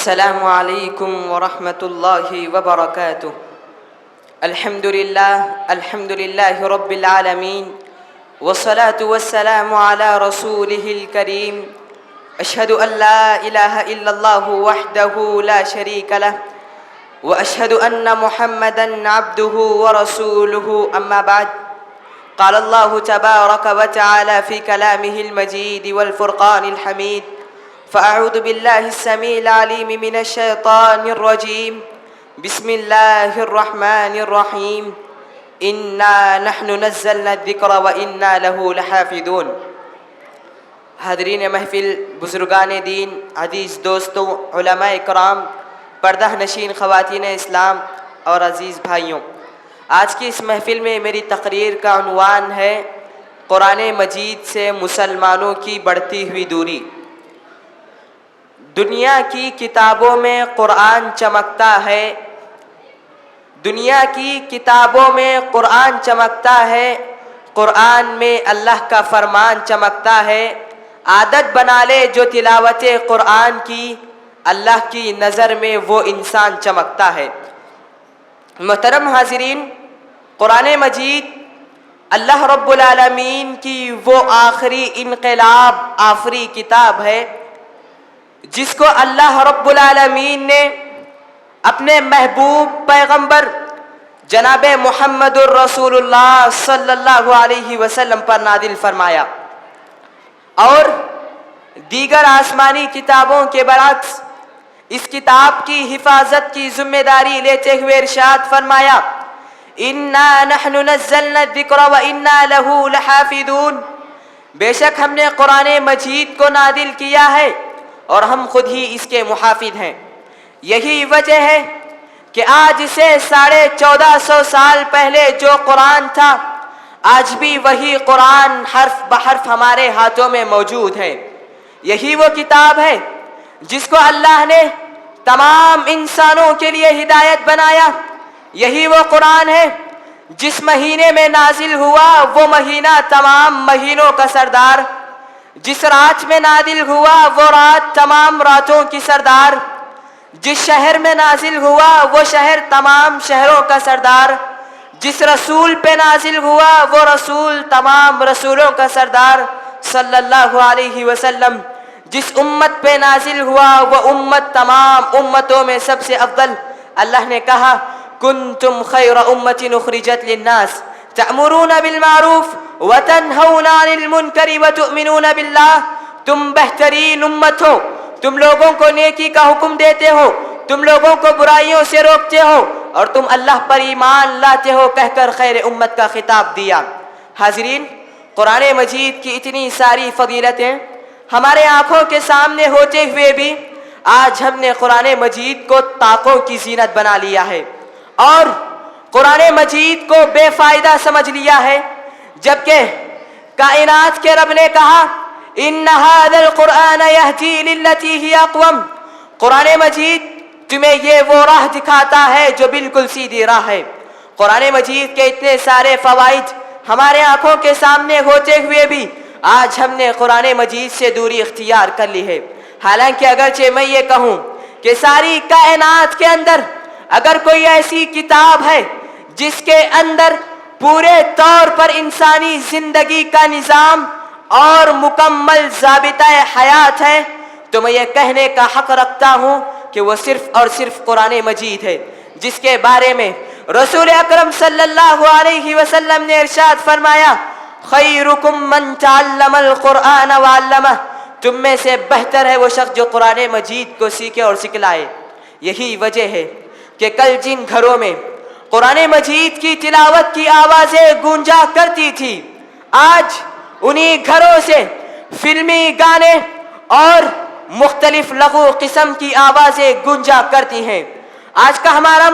السلام علیکم ورحمۃ اللہ وبرکاتہ۔ الحمد للہ رب العالمین والصلاة والسلام علی رسولہ الکریم۔ اشہد ان لا الہ الا اللہ وحدہ لا شریک لہ واشہد ان محمدا عبدہ ورسولہ، اما بعد۔ قال اللہ تبارک وتعالی فی کلامہ المجید والفرقان الحمید، فأعوذ باللہ السمیع العلیم من الشیطان الرجیم، بسم اللہ الرحمن الرحیم، انا نحن نزلنا الذکر وإنا له لحافظون۔ حاضرین محفل، بزرگان دین، عزیز دوستوں، علماء کرام، پردہ نشین خواتین اسلام اور عزیز بھائیوں، آج کی اس محفل میں میری تقریر کا عنوان ہے قرآن مجید سے مسلمانوں کی بڑھتی ہوئی دوری۔ دنیا کی کتابوں میں قرآن چمکتا ہے، دنیا کی کتابوں میں قرآن چمکتا ہے، قرآن میں اللہ کا فرمان چمکتا ہے۔ عادت بنا لے جو تلاوت قرآن کی، اللہ کی نظر میں وہ انسان چمکتا ہے۔ محترم حاضرین، قرآن مجید اللہ رب العالمین کی وہ آخری انقلاب آفری کتاب ہے جس کو اللہ رب العالمین نے اپنے محبوب پیغمبر جناب محمد الرسول اللہ صلی اللہ علیہ وسلم پر نازل فرمایا، اور دیگر آسمانی کتابوں کے برعکس اس کتاب کی حفاظت کی ذمہ داری لیتے ہوئے ارشاد فرمایا، انا نحن نزلنا الذکر وانا له لحافظون۔ بے شک ہم نے قرآن مجید کو نازل کیا ہے اور ہم خود ہی اس کے محافظ ہیں۔ یہی وجہ ہے کہ آج سے 1450 سال پہلے جو قرآن تھا، آج بھی وہی قرآن حرف بحرف ہمارے ہاتھوں میں موجود ہے۔ یہی وہ کتاب ہے جس کو اللہ نے تمام انسانوں کے لیے ہدایت بنایا۔ یہی وہ قرآن ہے جس مہینے میں نازل ہوا، وہ مہینہ تمام مہینوں کا سردار، جس رات میں نازل ہوا وہ رات تمام راتوں کی سردار، جس شہر میں نازل ہوا وہ شہر تمام شہروں کا سردار، جس رسول پہ نازل ہوا وہ رسول تمام رسولوں کا سردار صلی اللہ علیہ وسلم، جس امت پہ نازل ہوا وہ امت تمام امتوں میں سب سے افضل۔ اللہ نے کہا، کنتم خیر امت اخرجت للناس تأمرون بالمعروف وتنہون عن المنکر وتؤمنون باللہ۔ تم بہترین امت ہو، تم لوگوں کو نیکی کا حکم دیتے ہو، تم لوگوں کو برائیوں سے روکتے ہو، اور تم اللہ پر ایمان لاتے ہو، کہہ کر خیر امت کا خطاب دیا۔ حاضرین، قرآن مجید کی اتنی ساری فضیلتیں ہمارے آنکھوں کے سامنے ہوتے ہوئے بھی آج ہم نے قرآن مجید کو طاقوں کی زینت بنا لیا ہے اور قرآن مجید کو بے فائدہ سمجھ لیا ہے، جبکہ کائنات کے رب نے کہا، ان ھذا القرآن یہدی للتی ہی اقوم۔ قرآن مجید تمہیں یہ وہ راہ دکھاتا ہے جو بالکل سیدھی راہ ہے۔ قرآن مجید کے اتنے سارے فوائد ہمارے آنکھوں کے سامنے ہوتے ہوئے بھی آج ہم نے قرآن مجید سے دوری اختیار کر لی ہے۔ حالانکہ اگرچہ میں یہ کہوں کہ ساری کائنات کے اندر اگر کوئی ایسی کتاب ہے جس کے اندر پورے طور پر انسانی زندگی کا نظام اور مکمل ضابطہ حیات ہے، تو میں یہ کہنے کا حق رکھتا ہوں کہ وہ صرف اور صرف قرآن مجید ہے، جس کے بارے میں رسول اکرم صلی اللہ علیہ وسلم نے ارشاد فرمایا، خیرکم من تعلم القرآن وعلمہ۔ تم میں سے بہتر ہے وہ شخص جو قرآن مجید کو سیکھے اور سکھلائے۔ یہی وجہ ہے کہ کل جن گھروں میں قرآن مجید کی تلاوت کی آوازیں گونجا کرتی تھی، آج انہی گھروں سے فلمی گانے اور مختلف لغو قسم کی آوازیں گونجا کرتی ہیں۔ آج کا ہمارے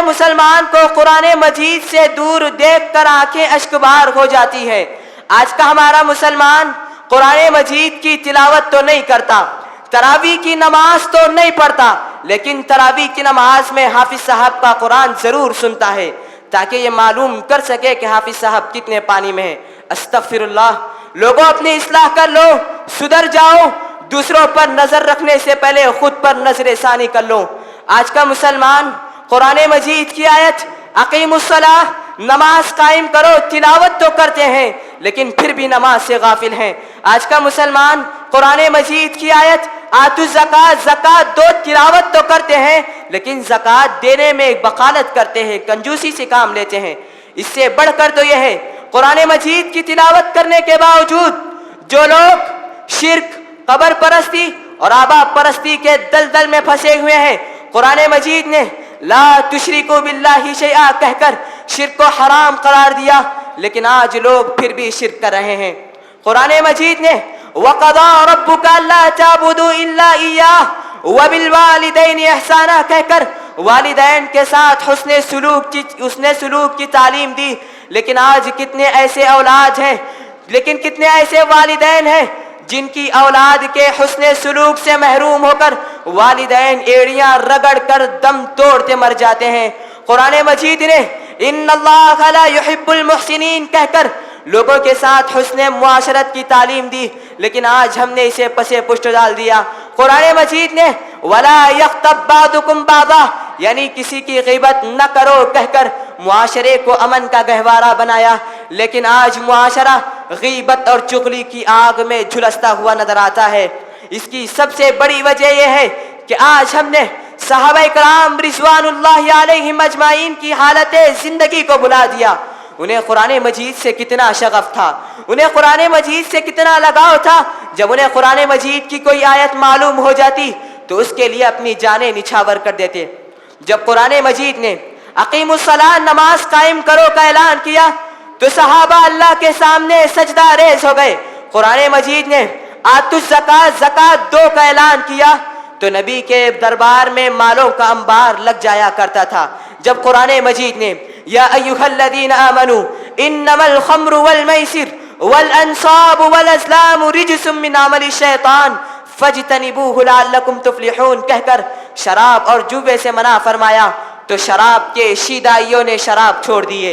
مسلمان کو قرآن مجید سے دور دیکھ کر آنکھیں اشکبار ہو جاتی ہے۔ آج کا ہمارا مسلمان قرآن مجید کی تلاوت تو نہیں کرتا، تراویح کی نماز تو نہیں پڑھتا، لیکن تراویح کی نماز میں حافظ صاحب کا قرآن ضرور سنتا ہے تاکہ یہ معلوم کر سکے کہ حافظ صاحب کتنے پانی میں ہیں۔ استغفر اللہ۔ لوگوں اپنی اصلاح کر لو، سدھر جاؤ، دوسروں پر نظر رکھنے سے پہلے خود پر نظر ثانی کر لو۔ آج کا مسلمان قرآن مجید کی آیت اقیم الصلاۃ، نماز قائم کرو، تلاوت تو کرتے ہیں لیکن پھر بھی نماز سے غافل ہیں۔ آج کا مسلمان قرآن مجید کی آیت آتو الزکات، زکات دو، تلاوت تو کرتے ہیں لیکن زکات دینے میں بخالت کرتے ہیں، کنجوسی سے کام لیتے ہیں۔ اس سے بڑھ کر تو یہ ہے قرآن مجید کی تلاوت کرنے کے باوجود جو لوگ شرک، قبر پرستی اور آبا پرستی کے دلدل میں پھنسے ہوئے ہیں، قرآن مجید نے لا تشرکوا باللہ شیئا کہہ کر شرک کو حرام قرار دیا، لیکن آج لوگ پھر بھی شرک کر رہے ہیں۔ قرآن مجید نے وَقَضَى رَبُّكَ أَلَّا تَعْبُدُوا إِلَّا إِيَّاهُ وَبِالْوَالِدَيْنِ إِحْسَانًا کہہ کر والدین کے ساتھ حسن سلوک کی تعلیم دی، لیکن آج کتنے ایسے اولاد ہیں، لیکن کتنے ایسے والدین ہیں جن کی اولاد کے حسن سلوک سے محروم ہو کر والدین ایڑیاں رگڑ کر دم توڑتے مر جاتے ہیں۔ قرآن مجید نے ان اللہ لا یحب المحسنین کہہ کر لوگوں کے ساتھ حسن معاشرت کی تعلیم دی، لیکن آج ہم نے اسے پسے پشت ڈال دیا۔ قرآن مجید نے ولا یغتب بعضکم بعضا یعنی کسی کی غیبت نہ کرو کہہ کر معاشرے کو امن کا گہوارہ بنایا، لیکن آج معاشرہ غیبت اور چغلی کی آگ میں جھلستا ہوا نظر آتا ہے۔ اس کی سب سے بڑی وجہ یہ ہے کہ آج ہم نے صحابہ کرام رضوان اللہ علیہم اجمعین کی حالت زندگی کو بلا دیا۔ انہیں قرآن مجید سے کتنا شغف تھا، انہیں قرآن مجید سے کتنا لگاؤ تھا، جب انہیں قرآن مجید کی کوئی آیت معلوم ہو جاتی تو اس کے لیے اپنی جانیں نچھاور کر دیتے۔ جب قرآن مجید نے اقیم الصلاۃ، نماز قائم کرو کا اعلان کیا تو صحابہ اللہ کے سامنے سجدہ ریز ہو گئے۔ قرآن مجید نے آتو الزکات، زکات دو کا اعلان کیا تو نبی کے دربار میں مالوں کا انبار لگ جایا کرتا تھا۔ جب قرآن مجید نے یا ایھا الذین آمنوا انما الخمر والمیسر والانصاب والازلام رجس من عمل الشیطان فاجتنبوہ لعلکم تفلحون کہہ کر شراب اور جوے سے منع فرمایا تو شراب کے شیدائیوں نے شراب چھوڑ دیے،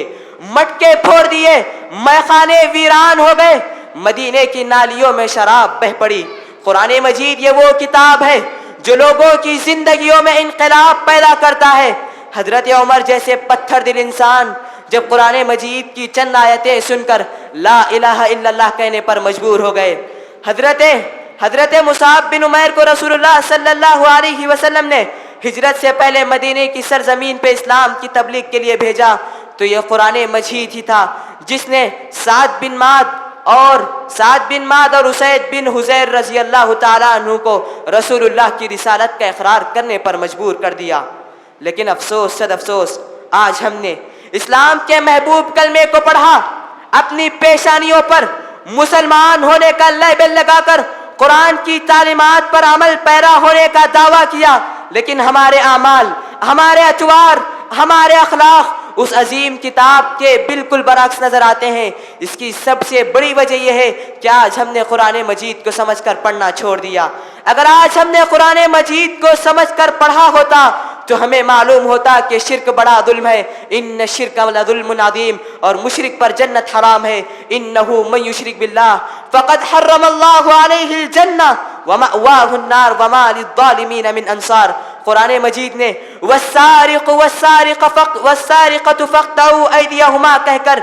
مٹکے پھوڑ دیے، میخانے ویران ہو گئے، مدینے کی نالیوں میں شراب بہہ پڑی۔ قرآن مجید یہ وہ کتاب ہے جو لوگوں کی زندگیوں میں انقلاب پیدا کرتا ہے۔ حضرت عمر جیسے پتھر دل انسان جب قرآن مجید کی چند آیتیں سن کر لا الہ الا اللہ کہنے پر مجبور ہو گئے۔ حضرت مصعب بن عمیر کو رسول اللہ صلی اللہ علیہ وسلم نے ہجرت سے پہلے مدینے کی سرزمین پہ اسلام کی تبلیغ کے لیے بھیجا تو یہ قرآن مجید ہی تھا جس نے سعد بن معاذ اور اسید بن حذیر رضی اللہ تعالیٰ عنہ کو رسول اللہ کی رسالت کا اقرار کرنے پر مجبور کر دیا۔ لیکن افسوس صد افسوس، آج ہم نے اسلام کے محبوب کلمے کو پڑھا، اپنی پیشانیوں پر مسلمان ہونے کا لیبل لگا کر قرآن کی تعلیمات پر عمل پیرا ہونے کا دعویٰ کیا، لیکن ہمارے اعمال، ہمارے اطوار، ہمارے اخلاق اس عظیم کتاب کے بالکل برعکس نظر آتے ہیں۔ اس کی سب سے بڑی وجہ یہ ہے کہ آج ہم نے قرآن مجید کو سمجھ کر پڑھنا چھوڑ دیا۔ اگر آج ہم نے قرآن مجید کو سمجھ کر پڑھا ہوتا تو ہمیں معلوم ہوتا کہ شرک بڑا ظلم ہے، ان الشرک لظلم عظیم، اور مشرک پر جنت حرام ہے، انہ من یشرک باللہ فقد حرم اللہ علیہ الجنہ ومأواہ النار وما للظالمین من انصار۔ قرآن مجید نے والسارقۃ فاقطعوا ایدیہما کہہ کر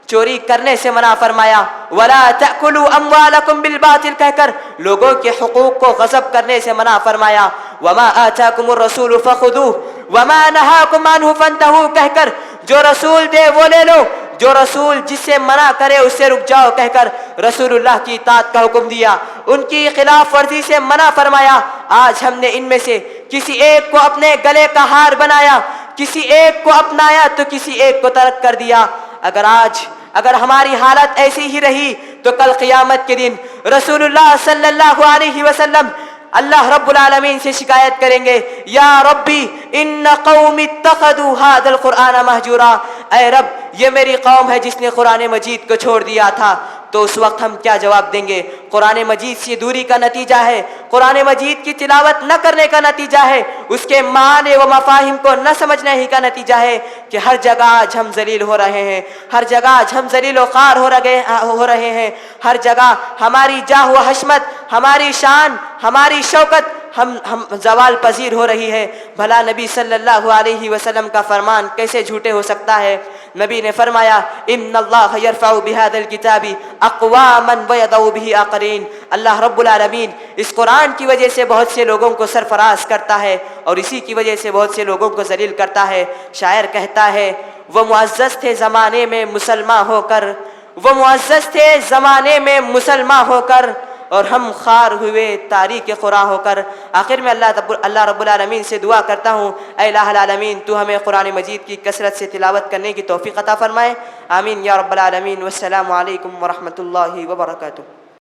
چوری کرنے سے منع فرمایا، ولا تأکلوا اموالکم بالباطل کہہ کر لوگوں کے حقوق کو غصب کرنے سے منع فرمایا، وما آتاکم الرسول فخذوہ وما نہاکم عنہ فانتہوا کہہ کر جو رسول دے وہ لے لو، جو رسول جس سے منع کرے اس سے رک جاؤ کہہ کر رسول اللہ کی اطاعت کا حکم دیا، ان کی خلاف ورزی سے منع فرمایا۔ آج ہم نے ان میں سے کسی ایک کو اپنے گلے کا ہار بنایا، کسی ایک کو اپنایا تو کسی ایک کو ترک کر دیا۔ اگر ہماری حالت ایسی ہی رہی تو کل قیامت کے دن رسول اللہ صلی اللہ علیہ وسلم اللہ رب العالمین سے شکایت کریں گے، یا ربی ان قوم اتخذوا هذا القرآن مہجورا، اے رب یہ میری قوم ہے جس نے قرآن مجید کو چھوڑ دیا تھا۔ تو اس وقت ہم کیا جواب دیں گے؟ قرآن مجید سے دوری کا نتیجہ ہے، قرآن مجید کی تلاوت نہ کرنے کا نتیجہ ہے، اس کے معنی و مفاہیم کو نہ سمجھنے ہی کا نتیجہ ہے کہ ہر جگہ آج ہم ذلیل ہو رہے ہیں، ہر جگہ آج ہم ذلیل و خوار ہو رہے ہیں، ہر جگہ ہماری جاہ و حشمت، ہماری شان، ہماری شوکت ہم زوال پذیر ہو رہی ہے۔ بھلا نبی صلی اللہ علیہ وسلم کا فرمان کیسے جھوٹے ہو سکتا ہے؟ نبی نے فرمایا ان اللہ یرفع بہذا الکتاب اقواما ویضع بہ آخرین، اللہ رب العالمین اس قرآن کی وجہ سے بہت سے لوگوں کو سرفراز کرتا ہے اور اسی کی وجہ سے بہت سے لوگوں کو ذلیل کرتا ہے۔ شاعر کہتا ہے وہ معزز تھے زمانے میں مسلمان ہو کر، وہ معزز تھے زمانے میں مسلمان ہو کر، اور ہم خار ہوئے تاریک قرآن ہو کر۔ آخر میں اللہ رب العالمین سے دعا کرتا ہوں اے الہ العالمین تو ہمیں قرآن مجید کی کثرت سے تلاوت کرنے کی توفیق عطا فرمائے، آمین یا رب العالمین۔ والسلام علیکم ورحمۃ اللہ وبرکاتہ۔